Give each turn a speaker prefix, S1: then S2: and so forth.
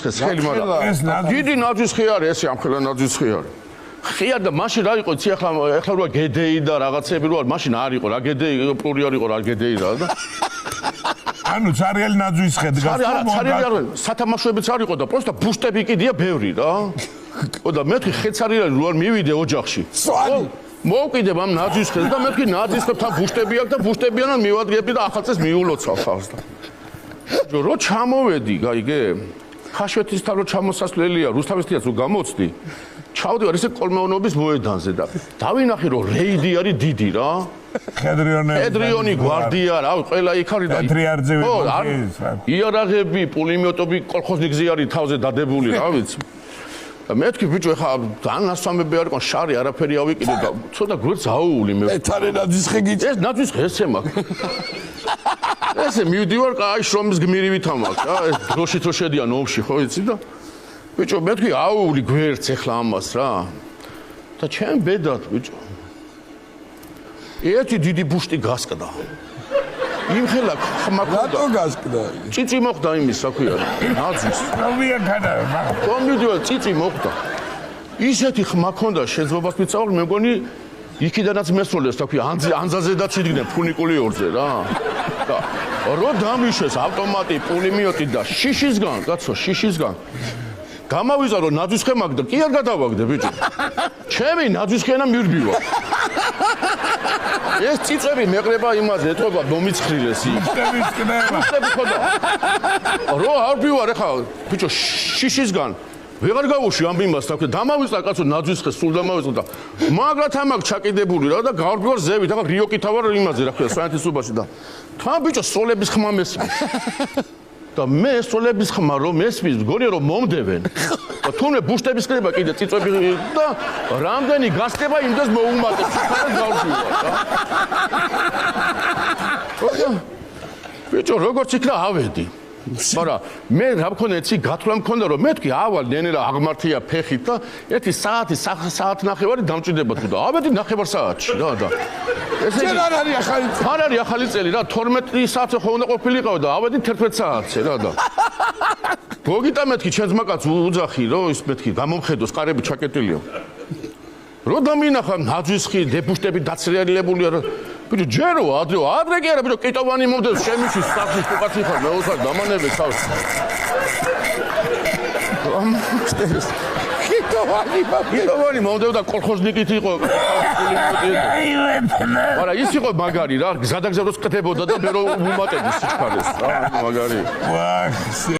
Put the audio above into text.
S1: ნაძვისხეს ხელი, მაგრამ დიდი ნაძვისხე არის ესე ამხელა ნაძვისხე არის. ხია და მაშინ რა იყო, ეხლა რა გედეი და რაღაცები რო არის, მაშინ არ იყო რა გედეი, პური არ იყო რა გედეი რა და
S2: ანუ ცარიელი ნაძვისხე დგას.
S1: ცარიელი არ სათამაშოებიც არ იყო და პროსტა ბუშტები კიდია ბევრი რა. და მეთქი ხეცარიელი რო არ მივიდე ოჯახში. მოვკიდებ ამ ნაძვისხეს და მეთქი ნაძვისხებთან ბუშტები აქვს და ბუშტებიანან მივადგები და ახალწელს მიულოცავ ხავს და. რო ჩამოვედი, გაიგე? ხაშვეთისთან რო ჩამოსასვლელია, რუსთავისთანაც რო გამოცდი. ჩავდივარ ესე კოლმეონობის მოედანზე და დავინახე რომ რეიდი არის დიდი რა. ედრიონი გვარდია რა, ყველა იქ არის და
S2: პეტრიარძევი
S1: იარაღები, პულიმეტები, კოლხოზნიკზე არის თავზე დადებული, რა ვიცი. და მეთქი ბიჭო ეხა დანასვამები არ იყო, შარი არაფერი ავიკიდე და ცოტა გვერდს აუული მე.
S2: ეთარე ნაძვისხე გიწ.
S1: ეს ნაძვისხე ესე მაქვს. ესე მივდივარ კაი შრომის გმირივით ამაქვს რა, ეს დროში თო შედიან ომში ხო იცი და ბიჭო მეთქი აუული გვერდს ეხლა ამას რა. და ჩემ ბედად ბიჭო ერთი დიდი ბუშტი გასკდა. იმხელა ხმაკდა.
S2: რატო გასკდა?
S1: წიწი მოხდა იმის, რა ქვია, ნაძვის.
S2: რომია გადა?
S1: კომპიუტერ წიწი მოხდა. ისეთი ხმა ქონდა შეძლებას მიცავარ, მე მგონი იქიდანაც მესროლეს, რა ქვია, ანძაზედაც იდგნენ ფუნიკული ორზე რა. და რო დამიშეს ავტომატი, პულიმეტი და შიშისგან, კაცო, შიშისგან. გამავიზა რომ ნაძვისხე მაგდა, კი არ გადავაგდე ბიჭო. ჩემი ნაძვისხენა მირბივა. ეს წიწები მეყრება იმაზე, ეთქობა მომიცხრილეს იქ. წიწები ხოდა. რო არ ვივარ ეხა ბიჭო შიშისგან ვეღარ გავუშვი ამ იმას, რა ქვია, დამავიწყდა კაცო ნაძვისხე სულ დამავიწყდა და მაგრად ამაკ ჩაკიდებული რა და გავარგვარ ზევით, ეხა რიოკითა ვარ იმაზე, რა ქვია, სვანეთისობაში და თან ბიჭო სოლების ხმა მესმის. და მე სოლების ხმა რომ მესმის, მგონია რომ მომდევენ. და თუნე ბუშტების ყრება კიდე წიწები და რამდენი გასტება იმდეს მოუმატეს, ხარ გავდივარ რა. ბიჭო როგორც იქნა ავედი. მაგრამ მე რა მქონდა იცი გათვლა მქონდა რომ მეთქი ავალ ნენერა აღმართია ფეხით და ერთი საათი ნახევარი დამჭირდება თუ და ავედი ნახევარ საათში რა და ესე
S2: შენ არ არის ახალი
S1: არ არის ახალი წელი რა 12 საათზე ხო უნდა ყოფილიყავ და ავედი 11 საათზე რა და გოგიტა მეთქი ჩემს მაკაც უძახი რომ ის მეთქი გამომხედოს ყარები ჩაკეტილია რო დამინახა ნაძვისხი დებუშტები დაცრიალებული არა ბიჭო ჯერო ადრე კი არა ბიჭო კიტოვანი მომდევს შემიშვის სახლის კაცი ხარ მეუსაც დამანებე თავს კიტოვანი მომდევდა კოლხოზნიკით იყო არა ის იყო მაგარი რა გზადაგზადოს ყდებოდა და მე რომ უმატებდი სიჩქარეს რა მაგარი